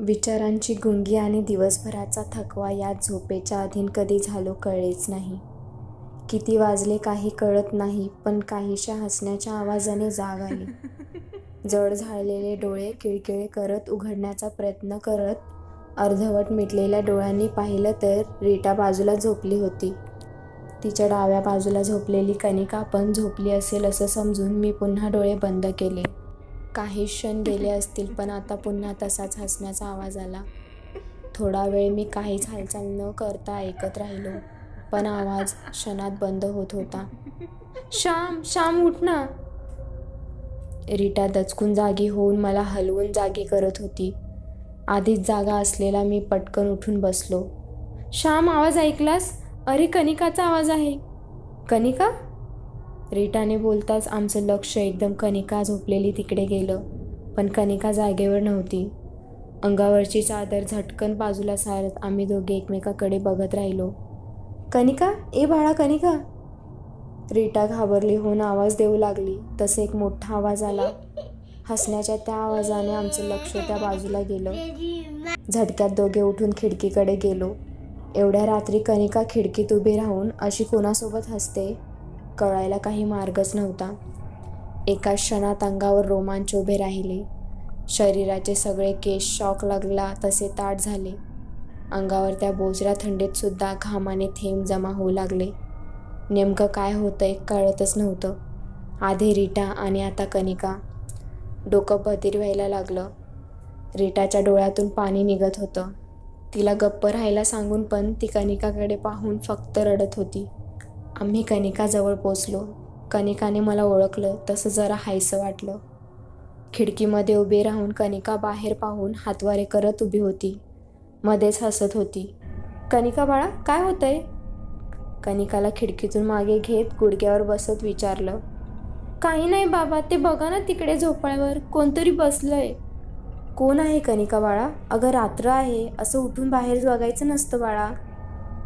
विचारांची गुंगी आणि दिवसभराचा थकवा यात झोपेच्या अधीन कधी झालो कळलेच नाही. किती वाजले काही कळत नाही, पण काहीशा हसण्याच्या आवाजाने जाग आली. जड झालेले डोळे किळकिळे करत उघडण्याचा प्रयत्न करत अर्धवट मिटलेल्या डोळ्यांनी पाहिलं तर रीटा बाजूला झोपली होती. तिच्या डाव्या बाजूला झोपलेली कनिका पण झोपली असेल असं समजून मी पुन्हा डोळे बंद केले. काही क्षण गेले असतील, पण आता पुन्हा तसाच हसण्याचा आवाज आला. थोडा वेळ मी काहीच हालचाल न करता ऐकत राहिलो, पण आवाज क्षणात बंद होत होता. श्याम, श्याम उठ ना. रीटा दचकून जागी होऊन मला हलवून जागी करत होती. आधीच जागा असलेला मी पटकन उठून बसलो. श्याम, आवाज ऐकलास? अरे, कनिकाचा आवाज आहे. कनिका? रीटाने बोलताच आमचं लक्ष एकदम कनिका झोपलेली तिकडे गेलं, पण कनिका जागेवर नव्हती. अंगावरची चादर झटकन बाजूला सारत आम्ही दोघे एकमेकाकडे बघत राहिलो. कनिका, ए बाळा कनिका. रीटा घाबरली होऊन आवाज देऊ लागली. तसे एक मोठा आवाज आला. हसण्याच्या त्या आवाजाने आमचं लक्ष त्या बाजूला गेलं. झटक्यात दोघे उठून खिडकीकडे गेलो. एवढ्या रात्री कनिका खिडकीत उभी राहून अशी कोणासोबत हसते कळायला काही मार्गच नव्हता. एका क्षणात अंगावर रोमांच उभे राहिले. शरीराचे सगळे केस शॉक लागला तसे ताठ झाले. अंगावर त्या बोचऱ्या थंडीत सुद्धा घामाने थेंब जमा होऊ लागले. नेमकं काय होतंय कळतच नव्हतं. आधी रीटा आणि आता कनिका. डोकं बधीर व्हायला लागलं. रीटाच्या डोळ्यातून पाणी निघत होतं. तिला गप्प राहायला सांगून पण ती कनिकाकडे पाहून फक्त रडत होती. आम्ही कनिकाजवळ पोचलो. कनिकाने मला ओळखलं तसं जरा हायसं वाटलं. खिडकीमध्ये उभी राहून कनिका बाहेर पाहून हातवारे करत उभी होती. मध्येच हसत होती. कनिका बाळा, काय होतंय? कनिकाला खिडकीतून मागे घेत गुडघ्यावर बसत विचारलं. काही नाही बाबा, ते बघा ना तिकडे झोपाळ्यावर कोणतरी बसलंय. कोण आहे कनिका बाळा? अगं रात्र आहे, असं उठून बाहेर बघायचं नसतं बाळा.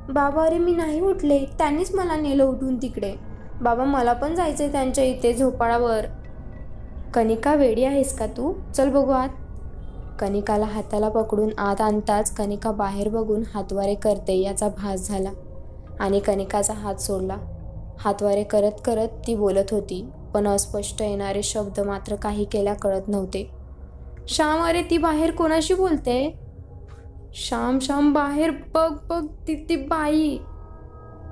बाबा, अरे मी नाही उठले, त्यांनीच मला नेलं उठून तिकडे. बाबा, मला पण जायचंय त्यांच्या इथे झोपाळ्यावर. कनिका, वेडी आहेस का तू? चल बघू आत. कनिकाला हाताला पकडून आत आणताच कनिका बाहेर बघून हातवारे करते याचा भास झाला आणि कनिकाचा हात सोडला. हातवारे करत करत ती बोलत होती, पण अस्पष्ट येणारे शब्द मात्र काही केल्या कळत नव्हते. श्याम, अरे ती बाहेर कोणाशी बोलते? श्याम, श्याम बाहेर बघ बघ, ती बाई.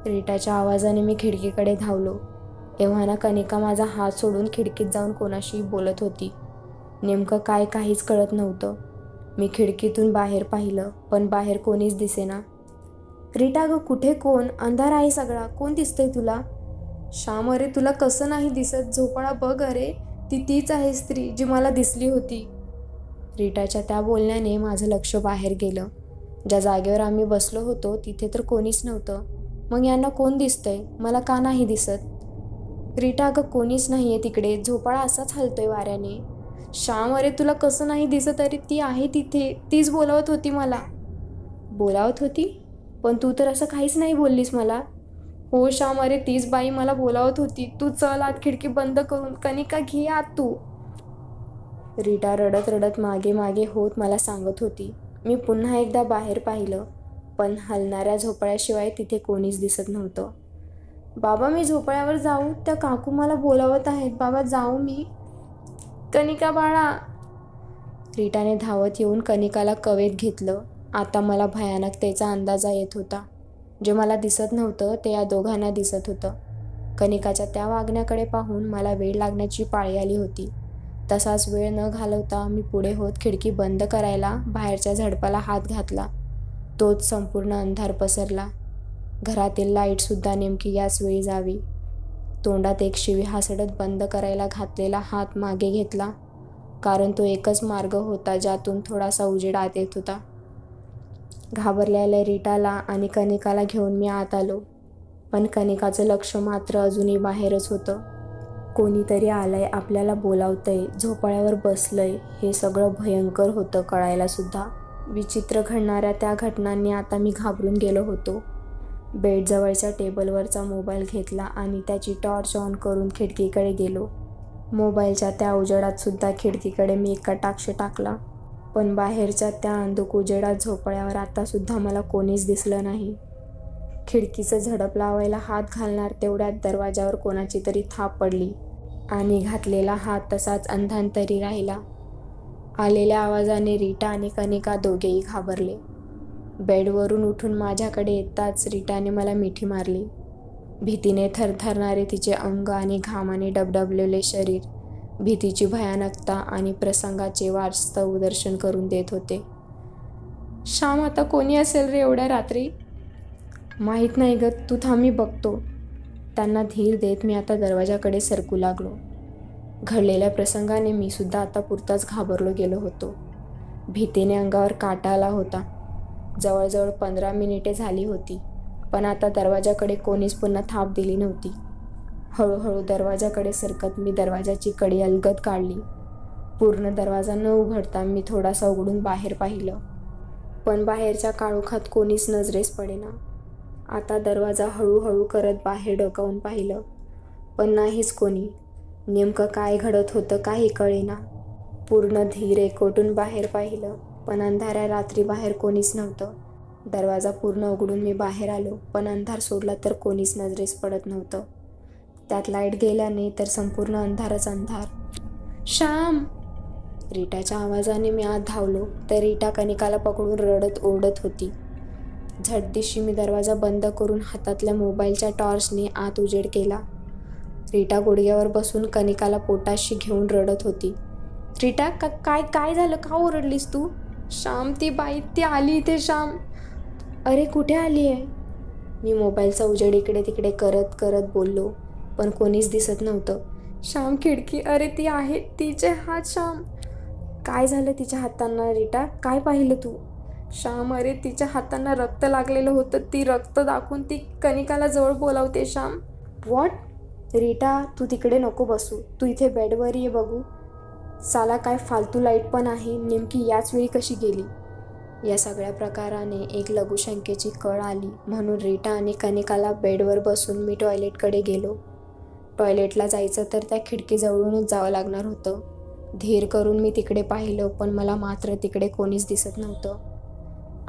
रीटाच्या आवाजाने मी खिडकीकडे धावलो. एव्हाना कनिका माझा हात सोडून खिडकीत जाऊन कोणाशी बोलत होती. नेमकं काय काहीच कळत नव्हतं. मी खिडकीतून बाहेर पाहिलं, पण बाहेर कोणीच दिसेना. रीटा गं, कुठे कोण? अंधार आहे सगळा, कोण दिसतंय तुला? श्याम, अरे तुला कसं नाही दिसत? झोपाळा बघ, अरे तीच आहे स्त्री जी मला दिसली होती. रीटाच्या त्या बोलण्याने माझं लक्ष बाहेर गेलं. ज्या जागेवर आम्ही बसलो होतो तिथे तर कोणीच नव्हतं. मग यांना कोण दिसतंय? मला का नाही दिसत? रीटा अगं, कोणीच नाहीये तिकडे, झोपाळा असाच हलतोय वाऱ्याने. श्याम, अरे तुला कसं नाही दिसत? अरे ती आहे तिथे, तीच बोलावत होती मला. बोलावत होती? पण तू तर असं काहीच नाही बोललीस मला. हो श्याम, अरे तीच बाई मला बोलावत होती. तू चल आत, खिडकी बंद करून. कनिका, घे आत तू. रीटा रडत रडत मागे मागे होत मला सांगत होती. मी पुन्हा एकदा बाहेर पाहिलं, पण हलणाऱ्या झोपाळ्याशिवाय तिथे कोणीच दिसत नव्हतं. बाबा, मी झोपाळ्यावर जाऊ? त्या काकू मला बोलावत आहेत. बाबा, जाऊ मी? कनिका बाळा. रीटाने धावत येऊन कनिकाला कवेत घेतलं. आता मला भयानकतेचा अंदाज येत होता. जे मला दिसत नव्हतं ते या दोघांना दिसत होतं. कनिकाच्या त्या वागण्याकडे पाहून मला वेळ लागण्याची पाळी आली होती. तसाच वेळ न घालवता मी पुढे होत खिडकी बंद करायला बाहेरच्या झडपाला हात घातला. तोच संपूर्ण अंधार पसरला. घरातील लाईटसुद्धा नेमकी याच वेळी जावी. तोंडात एक शिवी हासडत बंद करायला घातलेला हात मागे घेतला, कारण तो एकच मार्ग होता ज्यातून थोडासा उजेड आत येत होता. घाबरलेल्या रीटाला आणि कनिकाला घेऊन मी आत आलो, पण कनिकाचं लक्ष मात्र अजूनही बाहेरच होतं. कोणीतरी आलंय, आपल्याला बोलावतंय, झोपाळ्यावर बसलंय, हे सगळं भयंकर होतं कळायला सुद्धा. विचित्र घडणाऱ्या त्या घटनांनी आता मी घाबरून गेलो होतो. बेडजवळच्या टेबलवरचा मोबाईल घेतला आणि त्याची टॉर्च ऑन करून खिडकीकडे गेलो. मोबाईलच्या त्या उजेडात सुद्धा खिडकीकडे मी एक कटाक्ष टाकला. पण बाहेरच्या त्या अंधुक उजेडात झोपळ्यावर आतासुद्धा मला कोणीच दिसलं नाही. खिडकीचं झडप लावायला हात घालणार तेवढ्यात दरवाजावर कोणाची तरी थाप पडली आणि घातलेला हात तसाच अंधांतरी राहिला. आलेल्या आवाजाने रीटा आणि कनिका दोघेही घाबरले. बेडवरून उठून माझ्याकडे येताच रीटाने मला मिठी मारली. भीतीने थरथरणारे तिचे अंग आणि घामाने डबडबलेले शरीर भीतीची भयानकता आणि प्रसंगाचे वास्तव दर्शन करून देत होते. श्याम, आता कोणी असेल रे एवढ्या रात्री? माहीत नाही ग, तू थांब मी बघतो. त्यांना धीर देत मी आता दरवाजाकडे सरकू लागलो. घडलेल्या प्रसंगाने मी सुद्धा आता पुरताच घाबरलो गेलो होतो. भीतीने अंगावर काटा आला होता. जवळजवळ 15 मिनिटे झाली होती, पण आता दरवाजाकडे कोणीच पुन्हा थाप दिली नव्हती. हळूहळू दरवाजाकडे सरकत मी दरवाजाची कडी अलगद काढली. पूर्ण दरवाजा न उघडता मी थोडासा उघडून बाहेर पाहिलं, पण बाहेरच्या काळोखात कोणीच नजरेस पडेना. आता दरवाजा हळूहळू करत बाहेर डोकावून पाहिलं, पण नाहीच कोणी. नेमकं काय घडत होतं काही कळेना. पूर्ण धीर एकवटून बाहेर पाहिलं, पण अंधाऱ्या रात्री बाहेर कोणीच नव्हतं. दरवाजा पूर्ण उघडून मी बाहेर आलो, पण अंधार सोडला तर कोणीच नजरेस पडत नव्हतं. त्यात लाईट गेल्याने तर संपूर्ण अंधारच अंधार. श्याम! रीटाच्या आवाजाने मी आत धावलो तर रीटा कनिकाला पकडून रडत ओरडत होती. झटदिशी मी दरवाजा बंद करून हातातल्या मोबाईलच्या टॉर्चने आत उजेड केला. रीटा गुडघ्यावर बसून कनिकाला पोटाशी घेऊन रडत होती. रीटा, काय झालं? का ओरडलीस तू? श्याम, ती बाई ती आली इथे. श्याम! अरे कुठे आली आहे? मी मोबाईलचा उजेड इकडे तिकडे करत करत बोललो, पण कोणीच दिसत नव्हतं. श्याम, खिडकी, अरे ती आहे, तिचे हात. श्याम! काय झालं तिच्या हातांना रीटा? काय पाहिलं तू? श्याम, अरे तिच्या हातांना रक्त लागलेलं होतं. ती रक्त दाखवून ती कनिकाला जवळ बोलावते. श्याम! व्हॉट? रीटा, तू तिकडे नको बसू, तू इथे बेडवर ये बघू. साला काय फालतू लाईट पण आहे, नेमकी याच वेळी कशी गेली? या सगळ्या प्रकाराने एक लघुशंकेची कळ आली, म्हणून रीटा आणि कनिकाला बेडवर बसून मी टॉयलेटकडे गेलो. टॉयलेटला जायचं तर त्या खिडकीजवळूनच जावं लागणार होतं. धीर करून मी तिकडे पाहिलं, पण मला मात्र तिकडे कोणीच दिसत नव्हतं.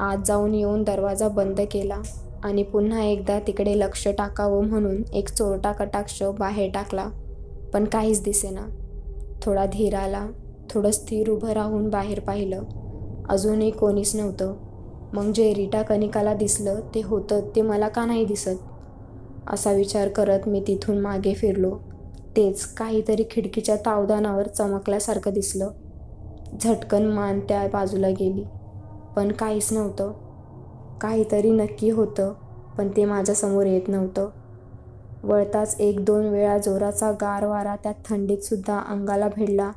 आत जाऊन येऊन दरवाजा बंद केला आणि पुन्हा एकदा तिकडे लक्ष टाकावं म्हणून एक चोरटा कटाक्ष बाहेर टाकला, पण काहीच दिसेना. थोडा धीर आला. थोडं स्थिर उभं राहून बाहेर पाहिलं. अजूनही कोणीच नव्हतं. मग जे रीटा कनिकाला दिसलं ते होतं ते मला का नाही दिसत? असा विचार करत मी तिथून मागे फिरलो. तेच काहीतरी खिडकीच्या तावदानावर चमकल्यासारखं दिसलं. झटकन मान त्या बाजूला गेली, पण काहीच नव्हतं. काहीतरी नक्की होतं, पण ते माझ्यासमोर येत नव्हतं. वळताच 1-2 वेळा जोराचा गार वारा त्या थंडीतसुद्धा अंगाला भिडला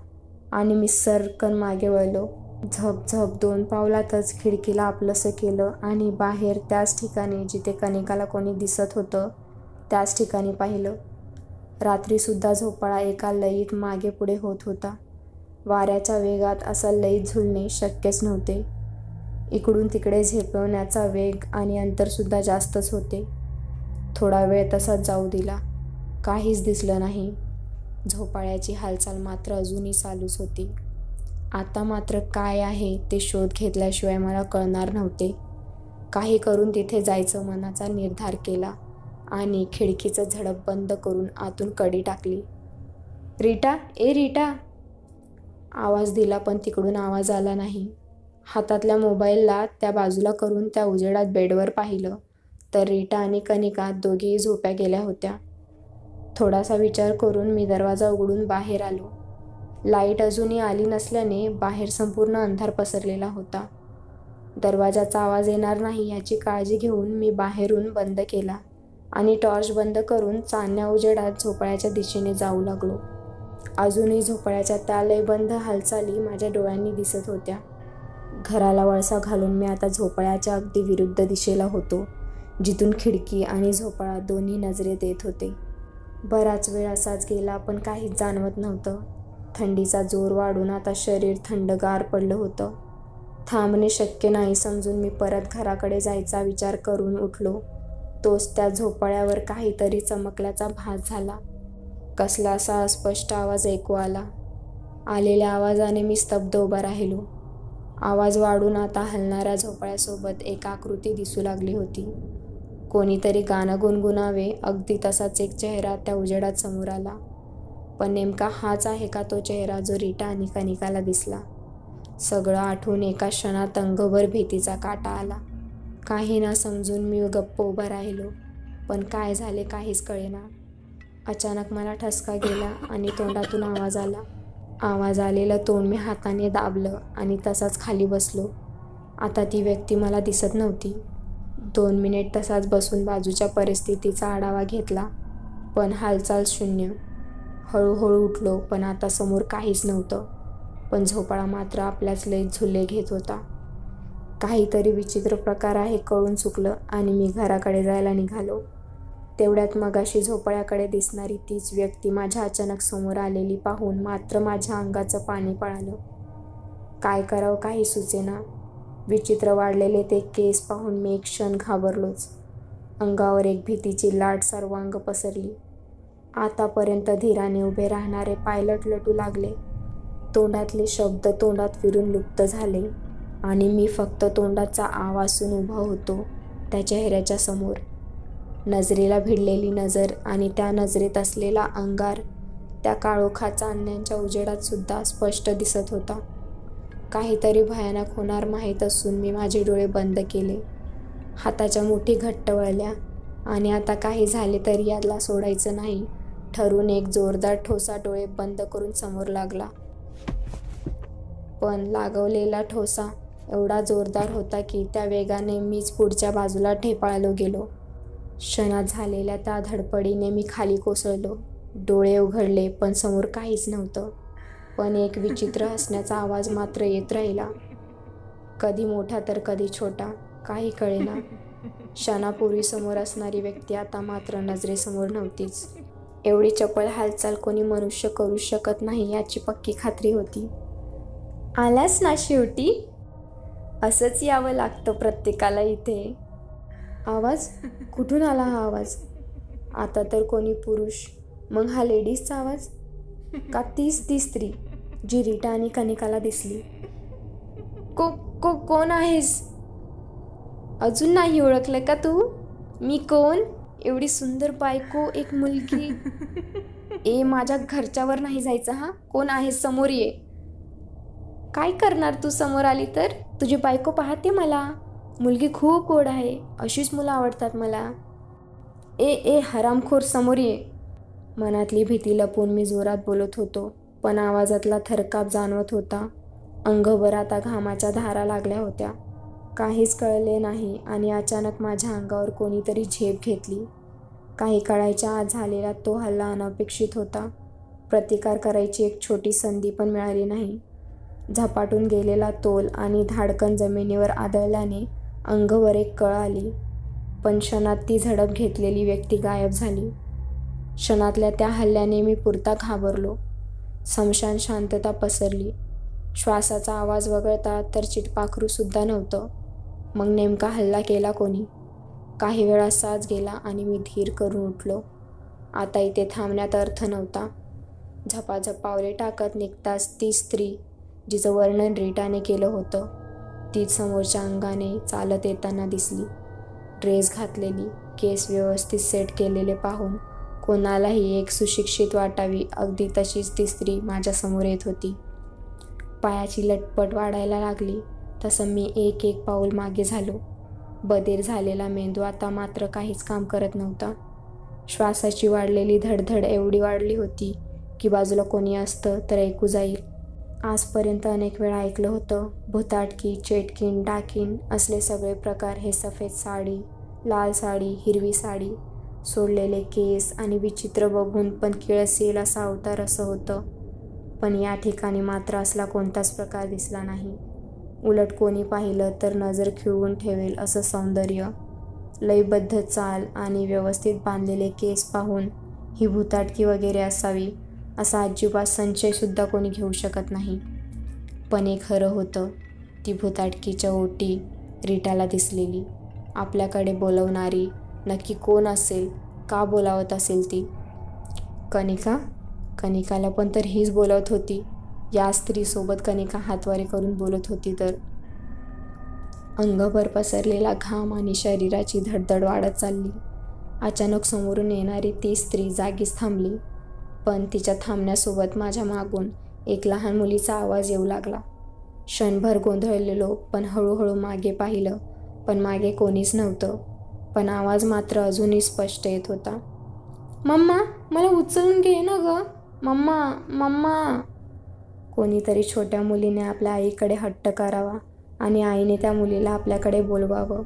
आणि मी सरकन मागे वळलो. झपझप 2 पावलातच खिडकीला आपलंसं केलं आणि बाहेर त्याच ठिकाणी जिथे कनिकाला कोणी दिसत होतं त्याच ठिकाणी पाहिलं. रात्रीसुद्धा झोपाळा एका लयीत मागे पुढे होत होता. वाऱ्याच्या वेगात असा लयीत झुलणे शक्यच नव्हते. इकडून तिकडे झेपवण्याचा वेग आणि अंतरसुद्धा जास्तच होते. थोडा वेळ तसाच जाऊ दिला. काहीच दिसलं नाही. झोपाळ्याची हालचाल मात्र अजूनही चालूच होती. आता मात्र काय आहे ते शोध घेतल्याशिवाय मला कळणार नव्हते. काही करून तिथे जायचं मनाचा निर्धार केला आणि खिडकीचं झडप बंद करून आतून कडी टाकली. रीटा, ए रीटा! आवाज दिला, पण तिकडून आवाज आला नाही. हातातल्या मोबाईलला त्या बाजूला करून त्या उजेडात बेडवर पाहिलं तर रीटा आणि कनिका दोघीही झोप्या गेल्या होत्या. थोडासा विचार करून मी दरवाजा उघडून बाहेर आलो. लाईट अजूनही आली नसल्याने बाहेर संपूर्ण अंधार पसरलेला होता. दरवाजाचा आवाज येणार नाही याची काळजी घेऊन मी बाहेरून बंद केला आणि टॉर्च बंद करून चांदण्या उजेडात झोपाळ्याच्या दिशेने जाऊ लागलो. अजूनही झोपाळ्याच्या त्या लयबंद हालचाली माझ्या डोळ्यांनी दिसत होत्या. घराला वळसा घालून मी आता झोपाळ्याच्या अगदी विरुद्ध दिशेला होतो, जिथून खिडकी आणि झोपाळा दोन्ही नजरेत येत होते. बराच वेळ असाच गेला, पण काहीच जाणवत नव्हतं. थंडीचा जोर वाढून आता शरीर थंडगार पडलं होतं. थांबणे शक्य नाही समजून मी परत घराकडे जायचा विचार करून उठलो. तोच त्या झोपाळ्यावर काहीतरी चमकल्याचा भास झाला. कसला असा अस्पष्ट आवाज ऐकू आला. आलेल्या आवाजाने मी स्तब्ध उभा राहिलो. आवाज वाढून आता हलणाऱ्या झोपाळ्यासोबत एक आकृती दिसू लागली होती. कोणीतरी गाणं गुणगुणावे अगदी तसाच एक चेहरा त्या उजेडात समोर आला. पण नेमका हाच आहे का तो चेहरा जो रीटा आणि कनिकाला दिसला? सगळं आठवून एका क्षणात अंगभर भीतीचा काटा आला. काही ना समजून मी गप्प उभा राहिलो. पण काय झाले काहीच कळेना. अचानक मला ठसका गेला आणि तोंडातून आवाज आला. आवाज आलेलं तोंड मी हाताने दाबलं आणि तसाच खाली बसलो. आता ती व्यक्ती मला दिसत नव्हती. 2 मिनिट तसाच बसून बाजूच्या परिस्थितीचा आढावा घेतला, पण हालचाल शून्य. हळूहळू उठलो, पण आता समोर काहीच नव्हतं. पण झोपाळा मात्र आपल्याच लयच झुले घेत होता. काहीतरी विचित्र प्रकार आहे कळून चुकलं आणि मी घराकडे जायला निघालो. तेवढ्यात मगाशी झोपाळ्याकडे दिसणारी तीच व्यक्ती माझ्या अचानक समोर आलेली पाहून मात्र माझ्या अंगाचं पाणी पळालं. काय करावं काही सुचेना. विचित्र वाढलेले ते केस पाहून मी एक क्षण घाबरलोच. अंगावर एक भीतीची लाट सर्वांग पसरली. आतापर्यंत धीराने उभे राहणारे पाय लटलटू लागले. तोंडातले शब्द तोंडात फिरून लुप्त झाले आणि मी फक्त तोंडाचा आवासून उभा होतो त्या चेहऱ्याच्या समोर. नजरेला भिडलेली नजर आणि त्या नजरेत असलेला अंगार त्या काळोखात चांदण्याच्या उजेडात सुद्धा स्पष्ट दिसत होता. काहीतरी भयानक होणार माहीत असून मी माझे डोळे बंद केले. हाताच्या मुठी घट्ट वळल्या आणि आता काही झाले तरी याला सोडायचं नाही ठरवून एक जोरदार ठोसा डोळे बंद करून समोर लागला. पण लागवलेला ठोसा एवढा जोरदार होता की त्या वेगाने मीच पुढच्या बाजूला ढेपाळलो गेलो. क्षणात झालेल्या त्या धडपडीने मी खाली कोसळलो. डोळे उघडले पण समोर काहीच नव्हतं. पण एक विचित्र हसण्याचा आवाज मात्र येत राहिला. कधी मोठा तर कधी छोटा, काही कळेना. क्षणापूर्वी समोर असणारी व्यक्ती आता मात्र नजरेसमोर नव्हतीच. एवढी चपळ हालचाल कोणी मनुष्य करू शकत नाही याची पक्की खात्री होती. आलास ना शेवटी? असंच यावं लागतं प्रत्येकाला इथे. आवाज? कुठून आला हा आवाज? आता तर कोणी पुरुष, मग हा लेडीजचा आवाज? का तीच ती स्त्री जी रीटा आणि कनिकाला दिसली? कोण आहेस? अजून नाही ओळखलं का तू? मी कोण? एवढी सुंदर बायको, एक मुलगी. माझ्या घरच्यावर नाही जायचं हा. कोण आहेस समोर ये. काय करणार तू समोर आली तर? तुझी बायको पाहते मला. मुलगी खूप गोड आहे. अशीच मुलं आवडतात मला. हरामखोर समोर ये. मनातली भीती लपवून मी जोरात बोलत होतो, पण आवाजातला थरकाप जाणवत होता. अंगभर आता घामाच्या धारा लागल्या होत्या. काहीच कळले नाही आणि अचानक माझ्या अंगावर कोणीतरी झेप घेतली. काही काळाच्या आत झालेला तो हल्ला अनपेक्षित होता. प्रतिकार करायची एक छोटी संधी पण मिळाली नाही. झपाटून गेलेला तोल आणि धाडकन जमिनीवर आदळल्याने अंगभर एक कळ आली. पण क्षणात ती झडप घेतलेली व्यक्ती गायब झाली. क्षणातल्या त्या हल्ल्याने मी पुरता घाबरलो. स्मशान शांतता पसरली. श्वासाचा आवाज वगळता तर चिटपाखरूसुद्धा नव्हतं. मग नेमका हल्ला केला कोणी? काही वेळा साज गेला आणि मी धीर करून उठलो. आता इथे थांबण्यात अर्थ नव्हता. झपाझप पावले टाकत निघताच ती स्त्री जिचं वर्णन रीटाने केलं होतं तीच समोरच्या अंगाने चालत येताना दिसली. ड्रेस घातलेली, केस व्यवस्थित सेट केलेले पाहून कोणालाही एक सुशिक्षित वाटावी अगदी तशीच ती स्त्री माझ्यासमोर येत होती. पायाची लटपट वाढायला लागली तसं मी एक पाऊल मागे झालो. बधीर झालेला मेंदू आता मात्र काहीच काम करत नव्हता. श्वासाची वाढलेली धडधड एवढी वाढली होती की बाजूला कोणी असतं तर ऐकू जाईल. आजपर्यंत अनेक वेळा ऐकलं होतं, भुताटकी, चेटकीण, डाकीण असले सगळे प्रकार. हे सफेद साडी, लाल साडी, हिरवी साडी, सोडलेले केस आणि विचित्र बघून पण किळस असा अवतार असं होतं. पण या ठिकाणी मात्र असला कोणताच प्रकार दिसला नाही. उलट कोणी पाहिलं तर नजर खिळवून ठेवेल असं सौंदर्य. लयबद्ध चाल आणि व्यवस्थित बांधलेले केस पाहून ही भुताटकी वगैरे असावी असा अजिबात संशयसुद्धा कोणी घेऊ शकत नाही. पण हे खरं होतं. ती भुताटकीच्या ओटी रीटाला दिसलेली. आपल्याकडे बोलवणारी नक्की कोण असेल? का बोलावत असेल ती? कनिकाला पण तर हीच बोलवत होती. या स्त्रीसोबत कनिका हातवारे करून बोलत होती तर अंगभर पसरलेला घाम आणि शरीराची धडधड वाढत चालली. अचानक समोरून येणारी ती स्त्री जागीच थांबली. पण तिच्या थांबण्यासोबत माझ्या मागून एक लहान मुलीचा आवाज येऊ लागला. क्षणभर गोंधळलेलो, पण हळूहळू मागे पाहिलं, पण मागे कोणीच नव्हतं. पण आवाज मात्र अजूनही स्पष्ट येत होता. मम्मा, मला उचलून घे ना गं. मम्मा, मम्मा. कोणीतरी छोट्या मुलीने आपल्या आईकडे हट्ट करावा आणि आईने त्या मुलीला आपल्याकडे बोलवावं.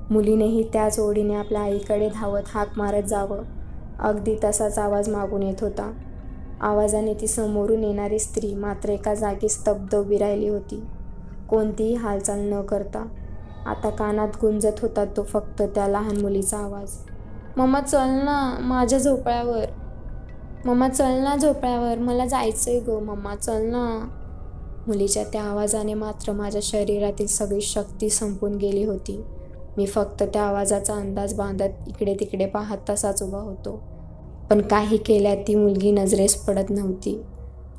मुलीनेही त्याच ओढीने आपल्या आईकडे धावत हाक मारत जावं. अगदी तसाच आवाज मागून येत होता. आवाजाने ती समोरून येणारी स्त्री मात्र एका जागी स्तब्ध उभी राहिली होती, कोणतीही हालचाल न करता. आता कानात गुंजत होता तो फक्त त्या लहान मुलीचा आवाज. मम्मा चल ना माझ्या झोपळ्यावर. मम्मा चल ना झोपळ्यावर, मला जायचंय गं. मम्मा चल ना. मुलीच्या त्या आवाजाने मात्र माझ्या शरीरातील सगळी शक्ती संपून गेली होती. मी फक्त त्या आवाजाचा अंदाज बांधत इकडे तिकडे पाहत तसाच उभा होतो. पण काही केल्यात ती मुलगी नजरेस पडत नव्हती.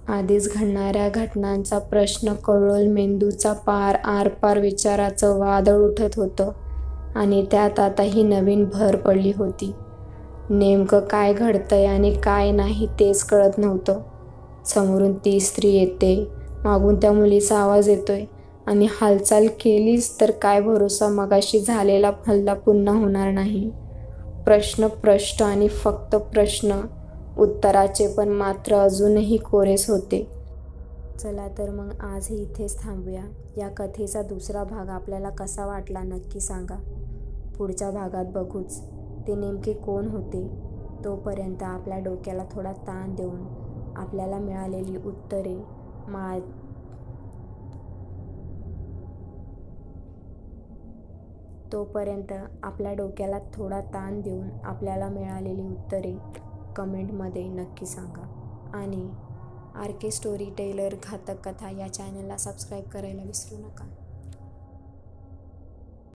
आधीच घडणाऱ्या घटनांचा प्रश्न कळोल मेंदूचा पार आरपार विचाराचं वादळ उठत होतं आणि त्यात आता ही नवीन भर पडली होती. नेमकं काय घडतंय आणि काय नाही तेच कळत नव्हतं. समोरून ती स्त्री येते, मागून त्या मुलीचा आवाज येतोय आणि हालचाल केलीच तर काय भरोसा मगाशी झालेला हल्ला पुन्हा होणार नाही. प्रश्न प्रश्न आणि फक्त प्रश्न. उत्तराचे पण मात्र अजूनही कोरेच होते. चला तर मग आजही इथेच थांबूया. या कथेचा दुसरा भाग आपल्याला कसा वाटला नक्की सांगा. पुढच्या भागात बघूच ते नेमके कोण होते. तोपर्यंत आपल्या डोक्याला थोडा ताण देऊन आपल्याला मिळालेली उत्तरे कमेंटमध्ये नक्की सांगा. आणि RK स्टोरी टेलर घातक कथा या चॅनलला सबस्क्राईब करायला विसरू नका.